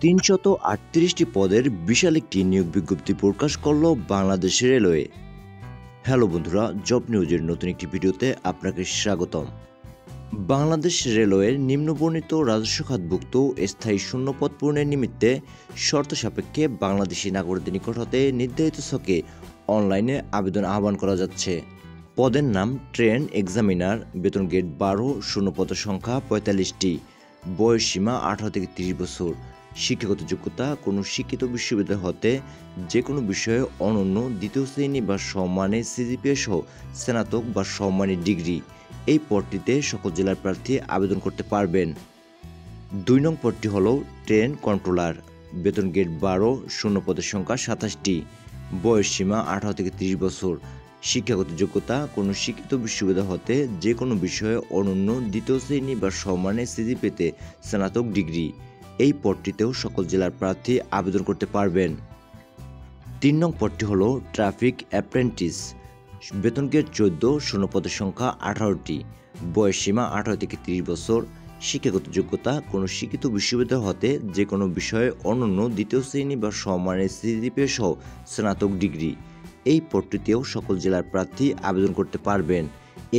৩৩৮টি পদের বিশাল একটি নিয়োগ বিজ্ঞপ্তি প্রকাশ করল বাংলাদেশ রেলওয়ে। হ্যালো বন্ধুরা, জব নিউজের নতুন একটি ভিডিওতে আপনাকে স্বাগতম। বাংলাদেশ রেলওয়ের নিম্নবর্ণিত রাজস্ব খাতভুক্ত স্থায়ী শূন্যপদ পূরণের নিমিত্তে শর্ত সাপেক্ষে বাংলাদেশি নাগরিকদের নিকট হতে নির্ধারিত ছকে অনলাইনে আবেদন আহ্বান করা যাচ্ছে। পদের নাম ট্রেন এক্সামিনার, বেতন গ্রেড 12, শূন্যপদের সংখ্যা 45টি, বয়স সীমা 18 থেকে 30 বছর, শিক্ষাগত যোগ্যতা কোনো শিক্ষিত বিশ্ববিদ্যালয় হতে যে কোনো বিষয়ে অনন্য দ্বিতীয় শ্রেণী বা সমমানের সিজিপিএ সহ স্নাতক বা সমমানের ডিগ্রি। এই পদটিতে সকল জেলার প্রার্থী আবেদন করতে পারবেন। 2 নং পদটি হল ট্রেন কন্ট্রোলার, বেতন গ্রেড 12, শূন্যপদের সংখ্যা 27টি, বয়স সীমা 18 থেকে 30 বছর, শিক্ষাগত যোগ্যতা কোনো শিক্ষিত বিশ্ববিদ্যালয় হতে যে কোনো বিষয়ে অনন্য দ্বিতীয় শ্রেণী বা সমমানের সিজিপিএতে স্নাতক ডিগ্রি। এই পদটিতেও সকল জেলার প্রার্থী আবেদন করতে পারবেন। 3 নং পদটি হল ট্রাফিক অ্যাপ্রেন্টিস, বেতন গ্রেড 14, শূন্যপদের সংখ্যা 18টি, বয়স সীমা 18 থেকে 30 বছর, শিক্ষাগত যোগ্যতা কোনো শিক্ষিত বিশ্ববিদ্যালয় হতে যে কোনো বিষয়ে অনন্য দ্বিতীয় শ্রেণী বা সমমানের সিজিপিএ সহ স্নাতক ডিগ্রি। এই পদটিতেও সকল জেলার প্রার্থী আবেদন করতে পারবেন।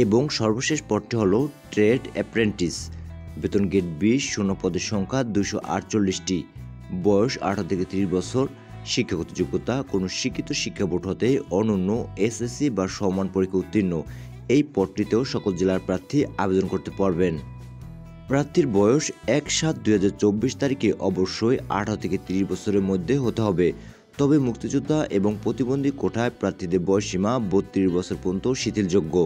এবং সর্বশেষ পদটি হল ট্রেড অ্যাপ্রেন্টিস, বেতন গ্রেড 20, শূন্যপদের সংখ্যা 248টি, বয়স 18 থেকে 30 বছর, শিক্ষাগত যোগ্যতা কোনো শিক্ষিত শিক্ষা বোর্ড হতে অনন্য এসএসসি বা সমান পরীক্ষা উত্তীর্ণ। এই পদটিতেও সকল জেলার প্রার্থী আবেদন করতে পারবেন। প্রার্থীর বয়স 1/7/2024 তারিখে অবশ্যই 18 থেকে 30 বছরের মধ্যে হতে হবে। তবে মুক্তিযোদ্ধা এবং প্রতিবন্ধী কোটায় প্রার্থীদের বয়সসীমা 32 বছর পর্যন্ত শিথিলযোগ্য।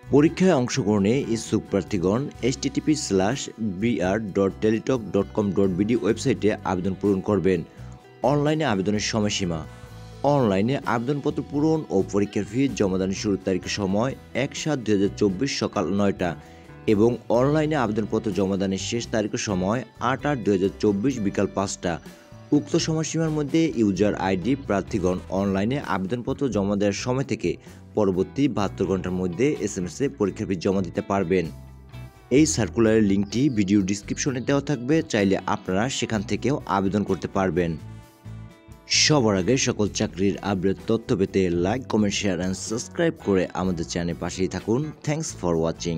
পরীক্ষায় অংশগ্রহণে ইচ্ছুক প্রার্থীগণ http:/br.teletalk.com.bd ওয়েবসাইটে আবেদন পূরণ করবেন। অনলাইনে আবেদনের সময়সীমা: অনলাইনে আবেদনপত্র পূরণ ও পরীক্ষার ফি জমাদানের শুরুর তারিখের সময় 1/7/2024 সকাল 9টা এবং অনলাইনে আবেদনপত্র জমাদানের শেষ তারিখের সময় 8/8/2024 বিকাল 5টা। উক্ত সময়সীমার মধ্যে ইউজার আইডি প্রার্থীগণ অনলাইনে আবেদনপত্র জমা দেওয়ার সময় থেকে পরবর্তী 72 ঘন্টার মধ্যে এসএমএসে পরীক্ষার ফি জমা দিতে পারবেন। এই সার্কুলারের লিঙ্কটি ভিডিও ডিসক্রিপশনে দেওয়া থাকবে, চাইলে আপনারা সেখান থেকেও আবেদন করতে পারবেন। সবার আগে সকল চাকরির আপডেট তথ্য পেতে like, comment, share and subscribe করে আমাদের চ্যানেলের পাশেই থাকুন। Thanks for watching.